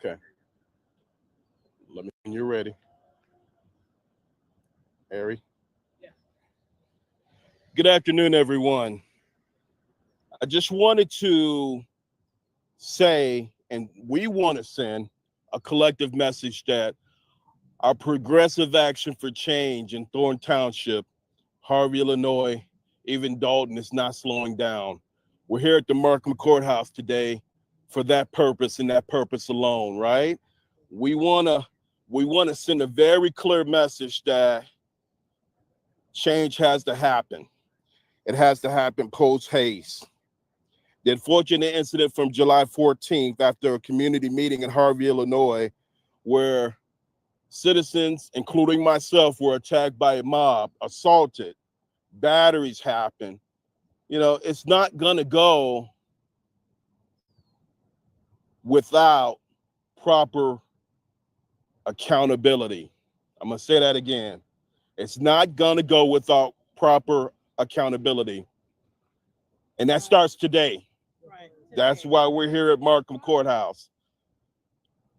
Okay. Let me when you're ready. Harry. Good afternoon, everyone. I just wanted to say, and we want to send a collective message that our progressive action for change in Thorne Township, Harvey, Illinois, even Dalton is not slowing down. We're here at the Markham Courthouse today for that purpose and that purpose alone, right? We wanna send a very clear message that change has to happen. It has to happen post haste. The unfortunate incident from July 14th after a community meeting in Harvey, Illinois, where citizens, including myself, were attacked by a mob, assaulted, batteries happened. It's not gonna go without proper accountability. I'm gonna say that again. It's not gonna go without proper accountability. And that starts today. Right. That's why we're here at Markham Courthouse.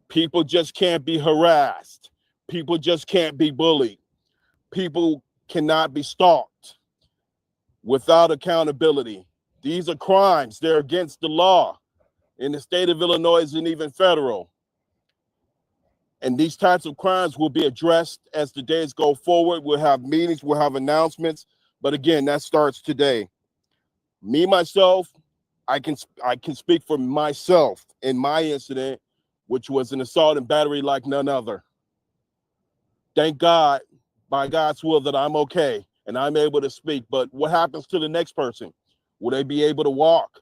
People just can't be harassed. People just can't be bullied. People cannot be stalked without accountability. These are crimes. They're against the law in the state of Illinois and even federal. And these types of crimes will be addressed as the days go forward. We'll have meetings, we'll have announcements. But again, that starts today. Me, myself, I can speak for myself in my incident, which was an assault and battery like none other. Thank God, by God's will, that I'm okay and I'm able to speak. But what happens to the next person? Will they be able to walk?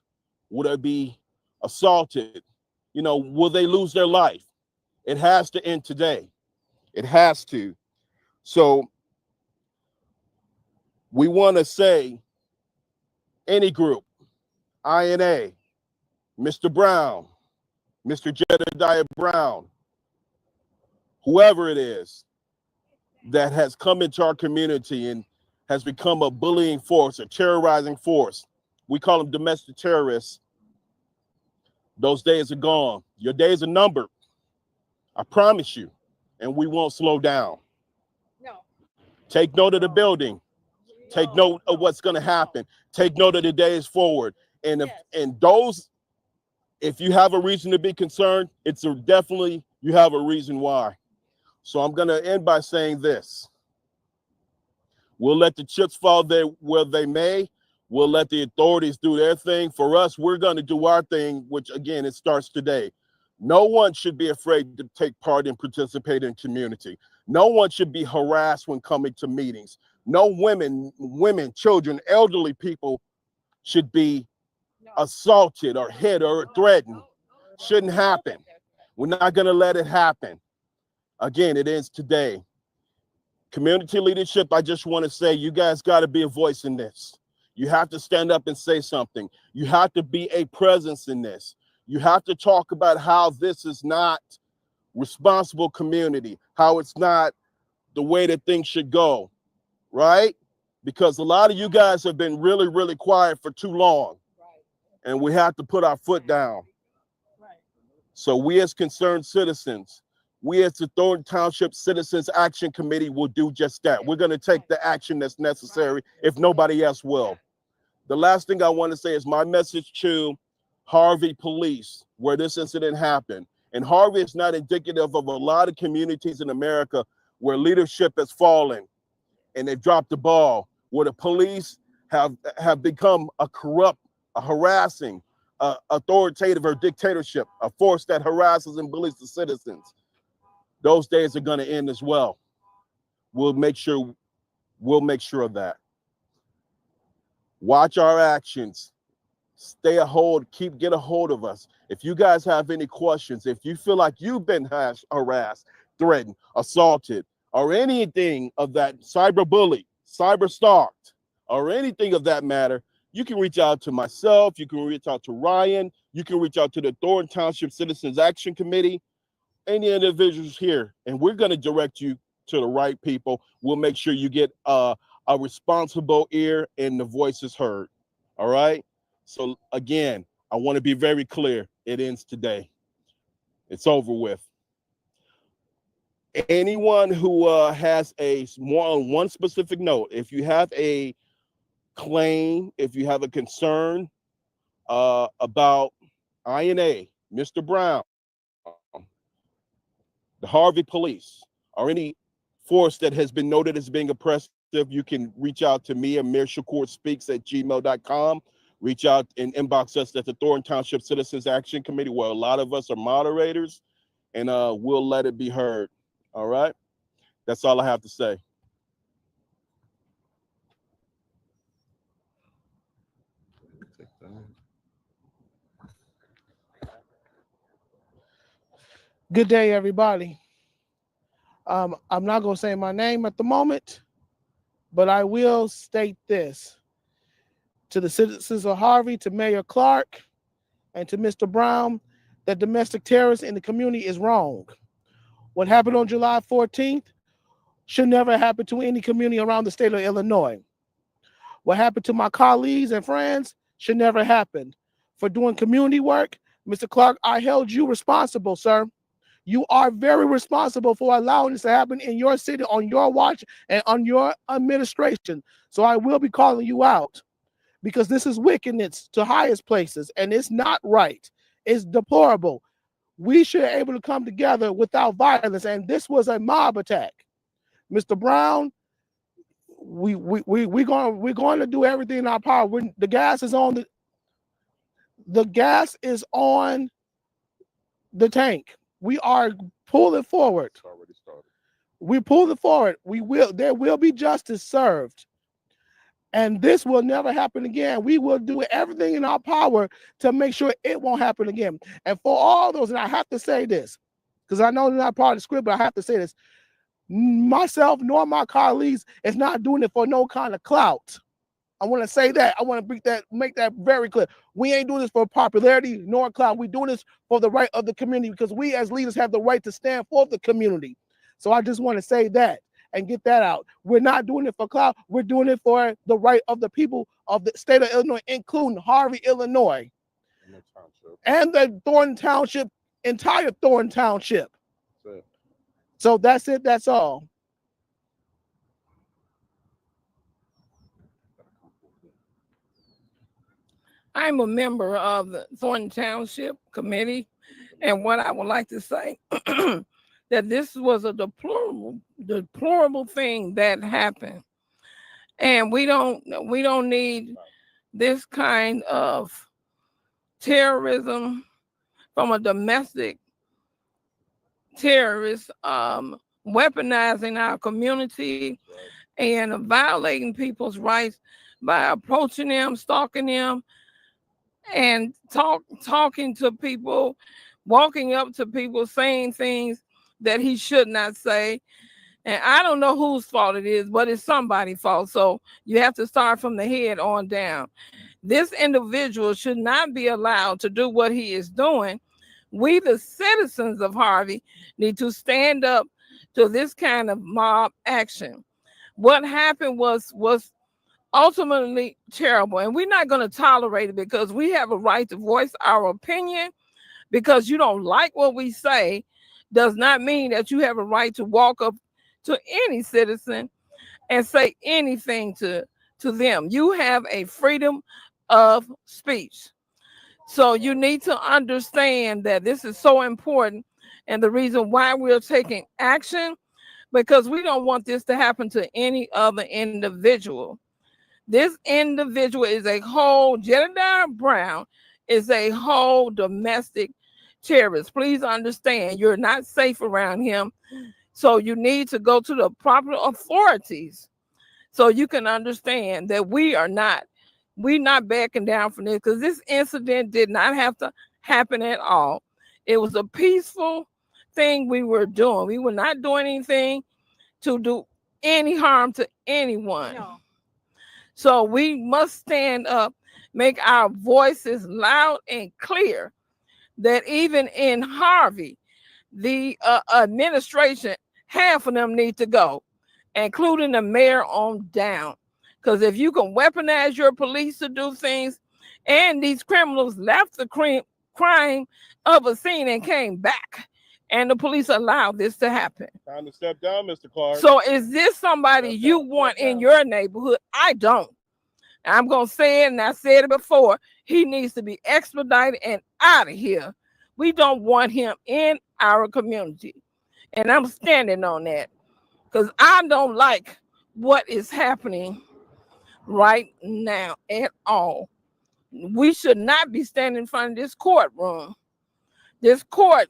Will they be assaulted? Will they lose their life? It has to end today. It has to. So we want to say any group, INA, Mr. Brown, Mr. Jedediah Brown, whoever it is that has come into our community and has become a bullying force, a terrorizing force. We call them domestic terrorists. Those days are gone. Your days are numbered. I promise you. And we won't slow down. No. Take note of the building. Take note of what's going to happen. Take note of the days forward. And if you have a reason to be concerned, definitely you have a reason why. So I'm going to end by saying this. We'll let the chips fall there where they may. We'll let the authorities do their thing. For us, we're going to do our thing, which, again, it starts today. No one should be afraid to take part and participate in community. No one should be harassed when coming to meetings. No women, children, elderly people should be assaulted or hit or threatened. Shouldn't happen. We're not going to let it happen. Again, it ends today. Community leadership, I just want to say, you guys got to be a voice in this. You have to stand up and say something. You have to be a presence in this. You have to talk about how this is not responsible community, how it's not the way that things should go, right? Because a lot of you guys have been really, really quiet for too long. And we have to put our foot down. So we as concerned citizens, we as the Thornton Township Citizens Action Committee will do just that. We're going to take the action that's necessary if nobody else will. The last thing I want to say is my message to Harvey police, where this incident happened. And Harvey is not indicative of a lot of communities in America where leadership has fallen and they've dropped the ball, where the police have become a corrupt, a harassing, authoritative or dictatorship, a force that harasses and bullies the citizens. Those days are going to end as well. We'll make sure of that. Watch our actions. Get a hold of us. If you guys have any questions, if you feel like you've been harassed, threatened, assaulted, or anything of that, cyberbullied, cyber stalked, or anything of that matter, you can reach out to myself, you can reach out to Ryan, you can reach out to the Thornton Township Citizens Action Committee, any individuals here, and we're going to direct you to the right people. We'll make sure you get a responsible ear and the voice is heard. All right? So again, I want to be very clear. It ends today. It's over with. Anyone who has a more on one specific note, if you have a claim, if you have a concern about INA, Mr. Brown, the Harvey police, or any force that has been noted as being oppressive, you can reach out to me, AmirShakurSpeaks@gmail.com. Reach out and inbox us at the Thornton Township Citizens Action Committee, where a lot of us are moderators, and we'll let it be heard. All right? That's all I have to say. Good day, everybody. I'm not going to say my name at the moment, but I will state this. To the citizens of Harvey, to Mayor Clark, and to Mr. Brown, that domestic terrorism in the community is wrong. What happened on July 14th should never happen to any community around the state of Illinois. What happened to my colleagues and friends should never happen. For doing community work, Mr. Clark, I held you responsible, sir. You are very responsible for allowing this to happen in your city, on your watch, and on your administration. So I will be calling you out, because this is wickedness to highest places, and it's not right. It's deplorable. We should be able to come together without violence, and this was a mob attack. Mr. Brown, we're going to do everything in our power. The gas is on the tank. We are pulling forward. It's already started. We're pulling forward. There will be justice served. And this will never happen again. We will do everything in our power to make sure it won't happen again. And for all those, and I have to say this, because I know they're not part of the script, but I have to say this. Myself nor my colleagues is not doing it for no kind of clout. I want to say that. I want to make that very clear. We ain't doing this for popularity nor clout. We're doing this for the right of the community, because we as leaders have the right to stand for the community. So I just want to say that and get that out. We're not doing it for clout. We're doing it for the right of the people of the state of Illinois, including Harvey, Illinois, and the Thornton Township, entire Thornton Township. So that's it. That's all. I'm a member of the Thornton Township Committee, and what I would like to say that this was a deplorable thing that happened, and we don't need this kind of terrorism from a domestic terrorist weaponizing our community and violating people's rights by approaching them, stalking them, and talking to people, walking up to people, saying things that he should not say. And I don't know whose fault it is, but it's somebody's fault. So you have to start from the head on down. This individual should not be allowed to do what he is doing. We, the citizens of Harvey, need to stand up to this kind of mob action. What happened was ultimately terrible, and we're not going to tolerate it, because we have a right to voice our opinion. Because you don't like what we say does not mean that you have a right to walk up to any citizen and say anything to them. You have a freedom of speech. So you need to understand that this is so important, and the reason why we're taking action, because we don't want this to happen to any other individual. This individual is a whole, Jedediah Brown is a whole domestic terrorist. Please understand, you're not safe around him. So you need to go to the proper authorities so you can understand that we're not backing down from this, because this incident did not have to happen at all. It was a peaceful thing we were doing. We were not doing anything to do any harm to anyone. No. So we must stand up, make our voices loud and clear, that even in Harvey, the administration, half of them need to go, including the mayor on down. Because if you can weaponize your police to do things, and these criminals left the crime of a scene and came back, and the police allowed this to happen. Time to step down, Mr. Clark. So is this somebody you want in your neighborhood? I don't. I'm going to say it, and I said it before. He needs to be expedited and out of here. We don't want him in our community. And I'm standing on that because I don't like what is happening right now at all. We should not be standing in front of this courtroom. This court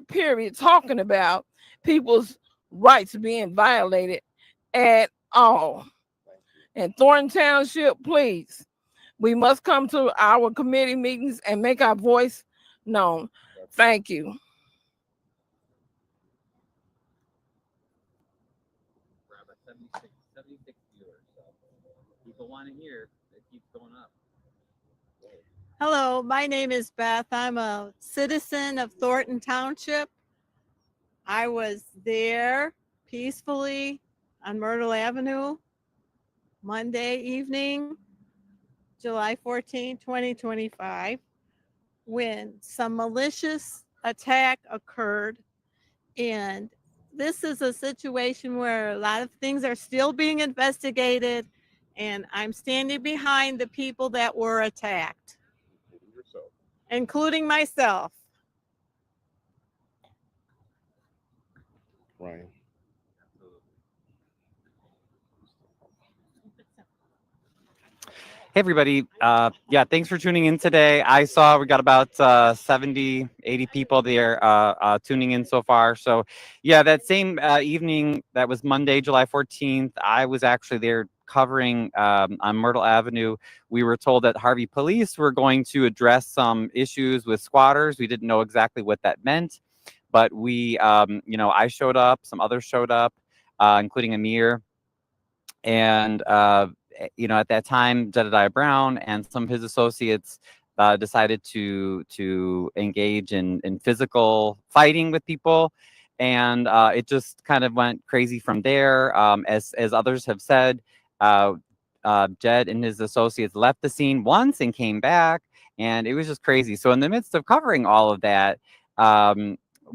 period, talking about people's rights being violated at all. And Thornton Township, please, we must come to our committee meetings and make our voice known. Thank you. We're at 76 viewers, so people want to hear. It keeps going up. Hello, my name is Beth. I'm a citizen of Thornton Township. I was there peacefully on Myrtle Avenue Monday evening, July 14, 2025, when some malicious attack occurred. And this is a situation where a lot of things are still being investigated, and I'm standing behind the people that were attacked, including myself. Ryan. Hey, everybody. Yeah, thanks for tuning in today. I saw we got about 70, 80 people there tuning in so far. So, yeah, that same evening, that was Monday, July 14th, I was actually there covering on Myrtle Avenue. We were told that Harvey police were going to address some issues with squatters. We didn't know exactly what that meant, but we, I showed up, some others showed up, including Amir. And, at that time, Jedediah Brown and some of his associates decided to engage in physical fighting with people. And it just kind of went crazy from there. As others have said, Jed and his associates left the scene once and came back, and it was just crazy. So in the midst of covering all of that,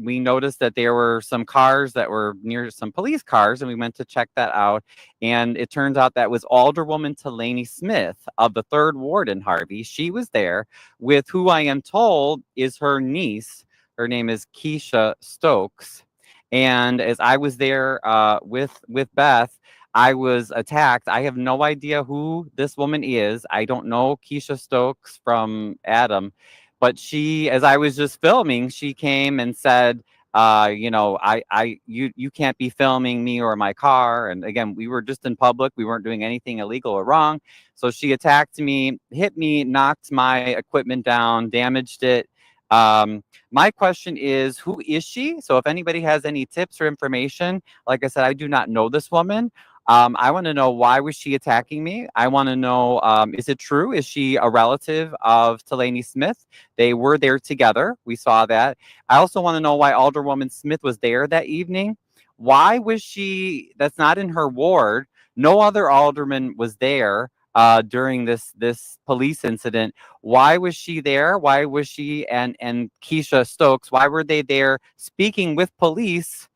we noticed that there were some cars that were near some police cars, and we went to check that out. And it turns out that was Alderwoman Delaney Smith of the 3rd Ward in Harvey. She was there with who I am told is her niece. Her name is Keisha Stokes. And as I was there with Beth, I was attacked. I have no idea who this woman is. I don't know Keisha Stokes from Adam. But she, as I was just filming, she came and said, you can't be filming me or my car. And again, we were just in public. We weren't doing anything illegal or wrong. So she attacked me, hit me, knocked my equipment down, damaged it. My question is, who is she? So if anybody has any tips or information, like I said, I do not know this woman. I want to know, why was she attacking me? I want to know, is it true? Is she a relative of Delaney Smith? They were there together. We saw that. I also want to know why Alderwoman Smith was there that evening. Why was she? That's not in her ward. No other alderman was there during this police incident. Why was she there? Why was she and Keisha Stokes, why were they there speaking with police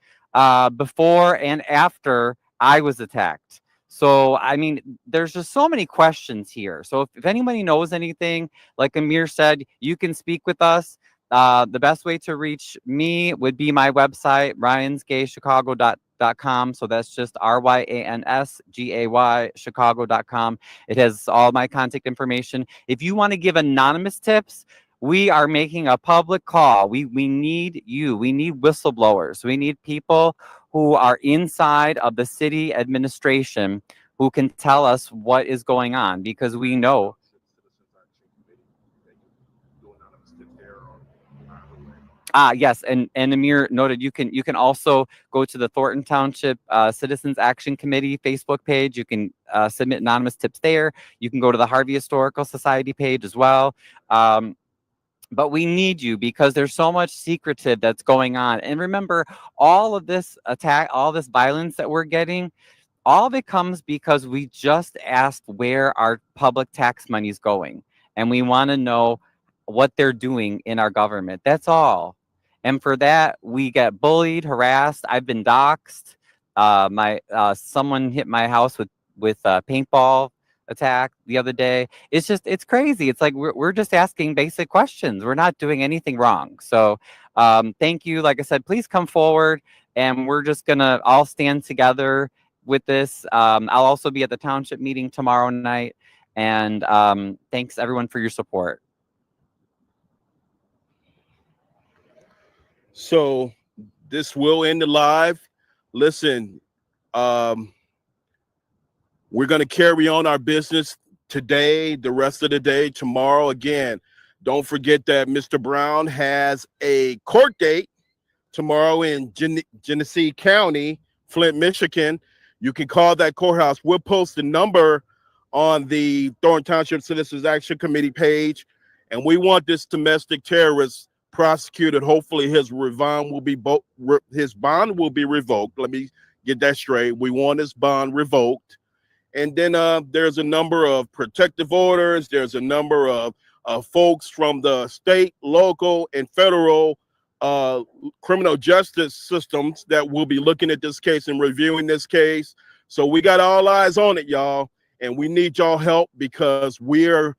before and after I was attacked? So, I mean, there's just so many questions here. So if anybody knows anything, like Amir said, you can speak with us. The best way to reach me would be my website, ryansgaychicago.com. So that's just RYANSGAY Chicago.com. It has all my contact information. If you want to give anonymous tips, we are making a public call. We need you. We need whistleblowers. We need people who are inside of the city administration who can tell us what is going on, because we know. Yes, and Amir noted you can also go to the Thornton Township Citizens Action Committee Facebook page. You can submit anonymous tips there. You can go to the Harvey Historical Society page as well. But we need you, because there's so much secretive that's going on. And remember, all of this attack, all this violence that we're getting, all of it comes because we just asked where our public tax money is going. And we want to know what they're doing in our government. That's all. And for that, we get bullied, harassed. I've been doxxed. My someone hit my house with a paintball attack the other day. It's crazy. It's like we're just asking basic questions. We're not doing anything wrong. So thank you. Like I said, please come forward, and we're just gonna all stand together with this. I'll also be at the township meeting tomorrow night, and thanks everyone for your support. So this will end the live. Listen, we're going to carry on our business today, the rest of the day, tomorrow. Again, don't forget that Mr. Brown has a court date tomorrow in Genesee County, Flint, Michigan. You can call that courthouse. We'll post the number on the Thornton Township Citizens Action Committee page. And we want this domestic terrorist prosecuted. Hopefully his bond will be revoked. Let me get that straight. We want his bond revoked. And then there's a number of protective orders. There's a number of folks from the state, local, and federal criminal justice systems that will be looking at this case and reviewing this case. So we got all eyes on it, y'all. And we need y'all help because we're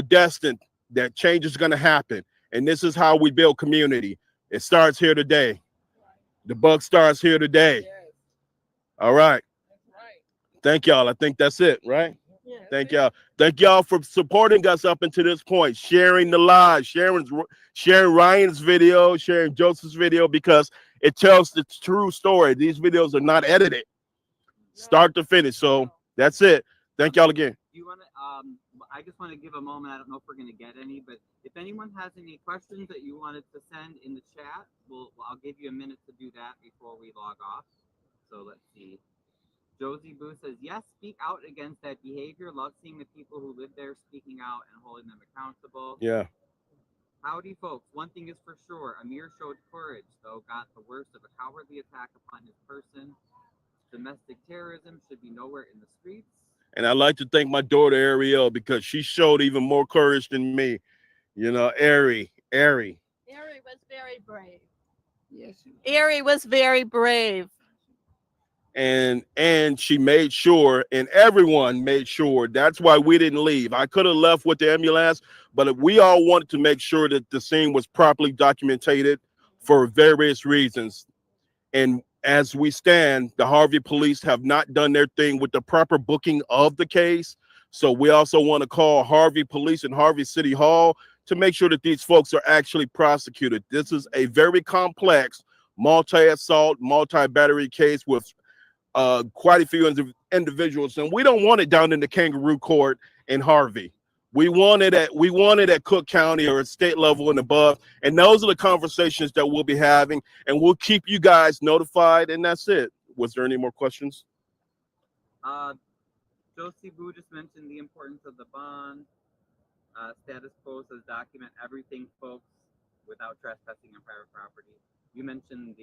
destined that change is going to happen. And this is how we build community. It starts here today. The buck starts here today. Yes. All right. That's right. Thank y'all. I think that's it, right? Yeah. Thank y'all. Thank y'all for supporting us up until this point, sharing the live, sharing Ryan's video, sharing Joseph's video, because it tells the true story. These videos are not edited, start to finish. So that's it. Thank y'all again. Do you want to? I just want to give a moment. I don't know if we're going to get any, but if anyone has any questions that you wanted to send in the chat, I'll give you a minute to do that before we log off. So let's see. Josie Boo says, yes, speak out against that behavior. Love seeing the people who live there speaking out and holding them accountable. Yeah. Howdy, folks. One thing is for sure. Amir showed courage, though got the worst of a cowardly attack upon his person. Domestic terrorism should be nowhere in the streets. And I'd like to thank my daughter, Ariel, because she showed even more courage than me. You know, Ari. Ari was very brave. Yes. Ari was very brave. And she made sure, and everyone made sure. That's why we didn't leave. I could have left with the ambulance, but we all wanted to make sure that the scene was properly documented for various reasons. And as we stand, the Harvey police have not done their thing with the proper booking of the case. So we also want to call Harvey Police and Harvey City Hall to make sure that these folks are actually prosecuted. This is a very complex multi-assault, multi-battery case with quite a few individuals, and we don't want it down in the kangaroo court in Harvey. We want it at Cook County or at state level and above. And those are the conversations that we'll be having, and we'll keep you guys notified. And that's it. Was there any more questions? Josie Boo just mentioned the importance of the bond. Status quo says document everything, folks, without trespassing on private property. You mentioned that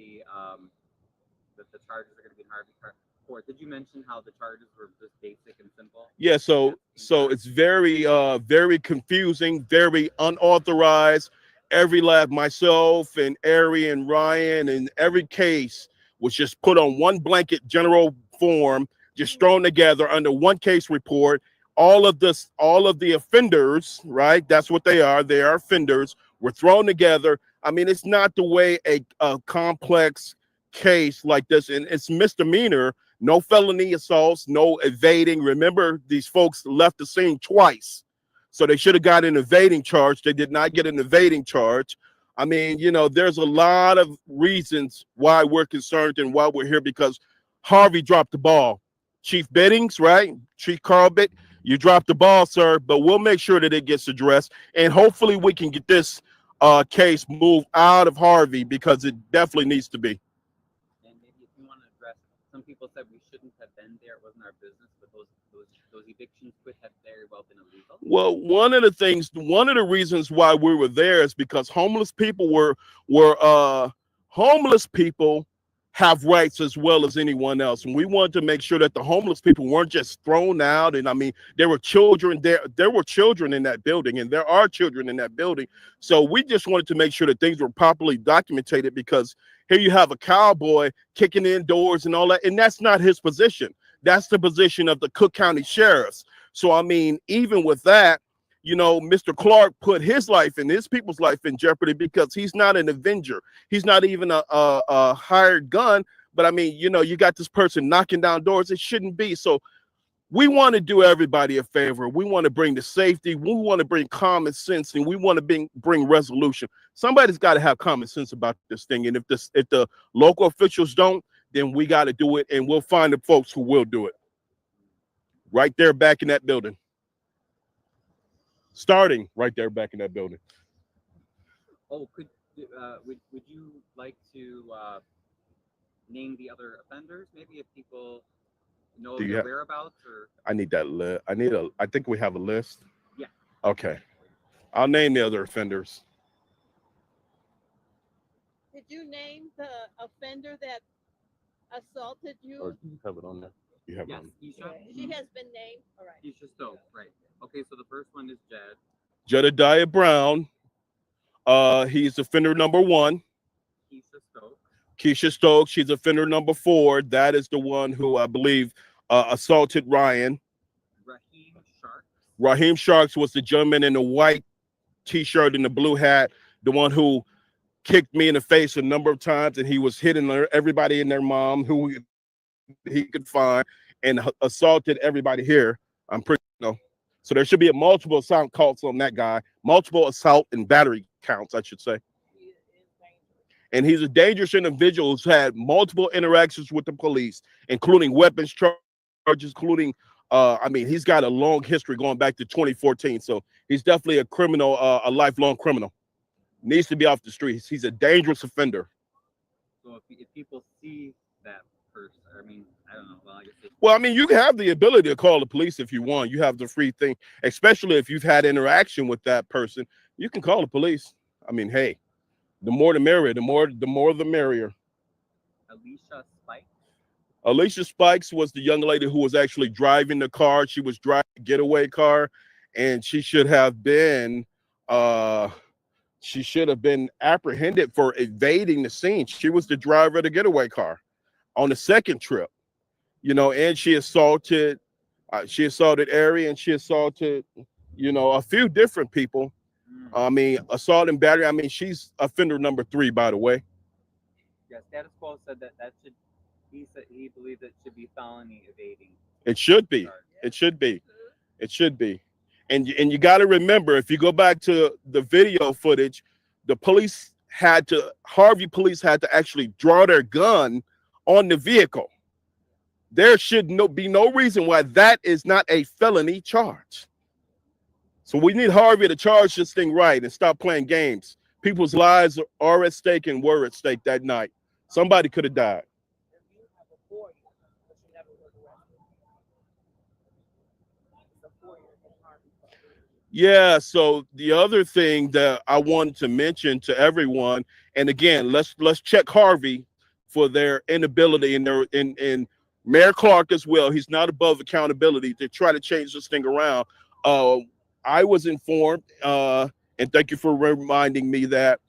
the charges are going to be in Harvey Court. Did you mention how the charges were just basic and simple? Yeah, so it's very confusing, very unauthorized. Every lab, myself and Ari and Ryan, and every case was just put on one blanket general form, just thrown together under one case report. All of the offenders, right? That's what they are. They are offenders. Were thrown together. I mean, it's not the way a complex case like this, and it's misdemeanor, no felony assaults, no evading. Remember, these folks left the scene twice, so they should have got an evading charge. They did not get an evading charge. I mean, you know, there's a lot of reasons why we're concerned and why we're here, because Harvey dropped the ball. Chief Biddings, right? Chief Carl Bitt, you dropped the ball, sir, but we'll make sure that it gets addressed, and hopefully we can get this case moved out of Harvey, because it definitely needs to be. Some people said we shouldn't have been there. It wasn't our business, but those evictions could have very well been illegal. Well, one of the reasons why we were there is because homeless people have rights as well as anyone else. And we wanted to make sure that the homeless people weren't just thrown out. And I mean, there were children there. There were children in that building, and there are children in that building. So we just wanted to make sure that things were properly documented, because here you have a cowboy kicking in doors and all that, and that's not his position. That's the position of the Cook County sheriffs. So, I mean, even with that, you know, Mr. Clark put his life and his people's life in jeopardy because he's not an avenger. He's not even a hired gun. But I mean, you know, you got this person knocking down doors. It shouldn't be. So we want to do everybody a favor. We want to bring the safety. We want to bring common sense, and we want to bring resolution. Somebody's got to have common sense about this thing. And if the local officials don't, then we got to do it, and we'll find the folks who will do it. Right there back in that building. Starting right there back in that building. Oh, would you like to name the other offenders? Maybe if people know their whereabouts, or I need that list. I think we have a list. Yeah. Okay. I'll name the other offenders. Did you name the offender that assaulted you? Or do you have it on there? You have yes, it on. She has been named. All right. Keisha Stokes, right. Okay, so the first one is Jed. Jedediah Brown. He's offender number 1. Keisha Stokes, she's offender number 4. That is the one who I believe assaulted Ryan. Raheem Sharks. Raheem Sharks was the gentleman in the white t-shirt and the blue hat, the one who kicked me in the face a number of times, and he was hitting everybody and their mom who he could find, and assaulted everybody here. I'm pretty, so there should be a multiple assault counts on that guy, multiple assault and battery counts, I should say. And he's a dangerous individual who's had multiple interactions with the police, including weapons charges, including, I mean, he's got a long history going back to 2014. So he's definitely a criminal, a lifelong criminal. Needs to be off the streets. He's a dangerous offender. So if people see that person, I mean, I don't know. Well, I mean, you have the ability to call the police if you want. You have the free thing, especially if you've had interaction with that person. You can call the police. I mean, hey, the more the merrier. The more the merrier. Alicia Spikes. Alicia Spikes was the young lady who was actually driving the car. She was driving a getaway car, and she should have been apprehended for evading the scene. She was the driver of the getaway car on the second trip, and she assaulted Ari, and she assaulted, a few different people. I mean, assault and battery. I mean, she's offender number 3, by the way. Yeah, status quo said that should. He said he believed it should be felony evading. It should be. It should be. It should be. And you got to remember, if you go back to the video footage, Harvey police had to actually draw their gun on the vehicle. There should be no reason why that is not a felony charge. So we need Harvey to charge this thing right and stop playing games. People's lives are at stake and were at stake that night. Somebody could have died. Yeah, so the other thing that I wanted to mention to everyone, and again, let's check Harvey for their inability and Mayor Clark as well. He's not above accountability to try to change this thing around. I was informed, and thank you for reminding me that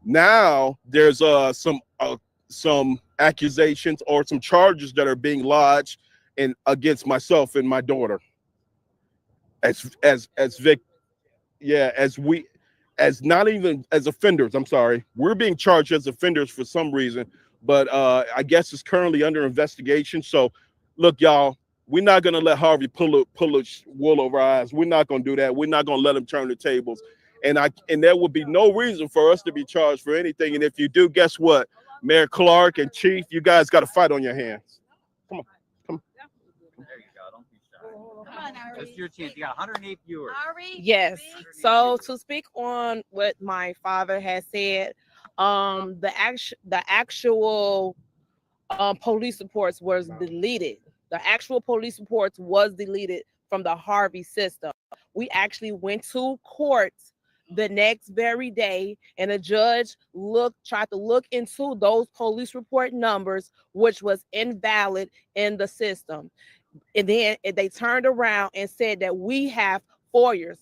now there's some accusations or some charges that are being lodged against myself and my daughter as not even as offenders. I'm sorry, we're being charged as offenders for some reason, but I guess it's currently under investigation. So look, y'all, we're not going to let Harvey pull a wool over our eyes. We're not going to do that. We're not going to let him turn the tables. And there would be no reason for us to be charged for anything. And if you do, guess what? Mayor Clark and Chief, you guys got a fight on your hands. Come on. There you go. Don't be shy. Come on, Ari. This is your chance. You got 108 viewers. Ari, yes. So to speak on what my father has said, the actual police reports was deleted. The actual police reports was deleted from the Harvey system. We actually went to court the next very day, and a judge tried to look into those police report numbers, which was invalid in the system. And then they turned around and said that we have FOIAs.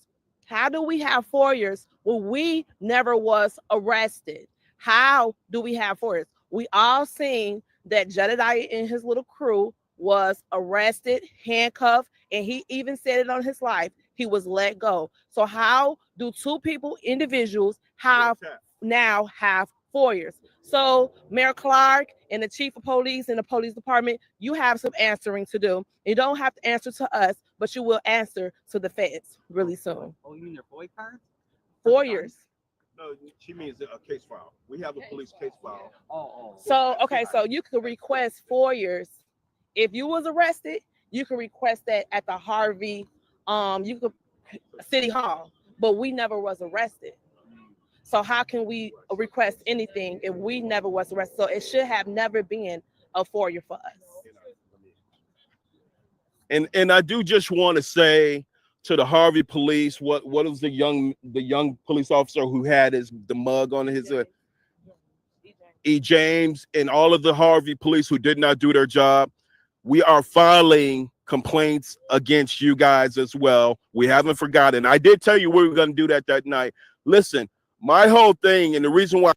How do we have FOIAs when we never was arrested? How do we have FOIAs? We all seen that Jedediah and his little crew was arrested, handcuffed, and he even said it on his life. He was let go. So how do two individuals now have FOIAs? So Mayor Clark and the chief of police and the police department, you have some answering to do. You don't have to answer to us, but you will answer to the feds really soon. Oh, you mean their FOIA cards? FOIAs. No, she means a case file. We have a police case file. So, okay, so you could request FOIAs. If you was arrested, you could request that at the Harvey, City Hall, but we never was arrested. So how can we request anything if we never was arrested? So it should have never been a FOIA for us. And I do just want to say to the Harvey police, what was the young police officer who had the mug on his E. James, and all of the Harvey police who did not do their job. We are filing complaints against you guys as well. We haven't forgotten. I did tell you we were going to do that night. Listen, my whole thing, and the reason why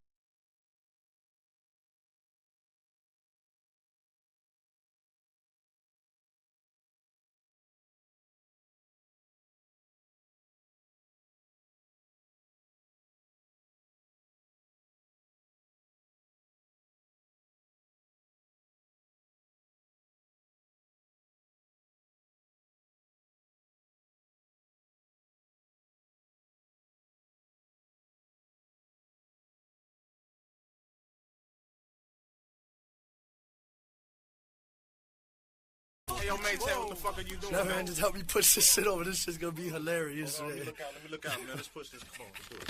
Hey, yo, mate, Tay, what the fuck are you doing, man? Just help me push this shit over. This shit's gonna be hilarious, man. Let me look out, man. Let's push this. Come on, let's do it.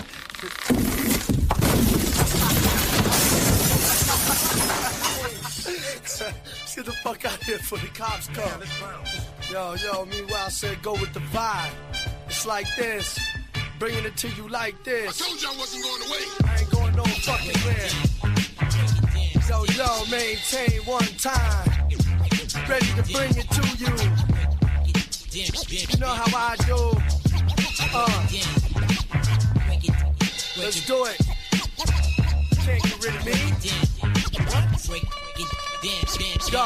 Let's get the fuck out of here before the cops come. Yo, meanwhile, I said go with the vibe. It's like this, bringing it to you like this. I told you I wasn't going away. I ain't going no fucking where. Yo, maintain one time. Ready to bring it to you. You know how I do. Let's do it. Can't get rid of me. Yo,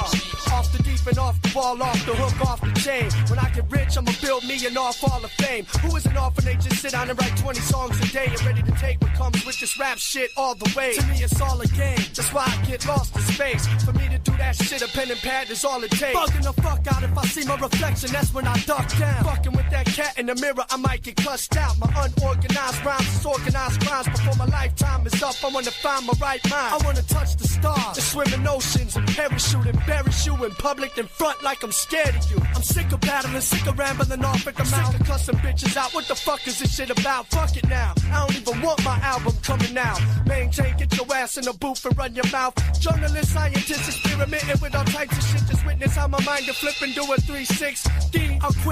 off the deep and off the ball, off the hook, off the chain. When I get rich, I'ma build me an off Hall of Fame. Who is an orphanage? Just sit down and write 20 songs a day and ready to take what comes with this rap shit all the way. To me, it's all a game. That's why I get lost in space. For me to do that shit, a pen and pad is all it takes. Bugging the fuck out if I see my reflection, that's when I duck down. Fucking with that cat in the mirror, I might get cussed out. My unorganized rhymes is organized crimes. Before my lifetime is up, I wanna find my right mind. I wanna touch the stars and swim in oceans and parachute and embarrass you in public in front like I'm scared of you. I'm sick of battling, sick of rambling off at the mouth. Sick of cussing bitches out. What the fuck is this shit about? Fuck it now. I don't even want my album coming out. Maintain, get your ass in the booth and run your mouth. Journalists, scientists, experimenting with all types of shit. Just witness how my mind can flip and do a 360. I'll quit.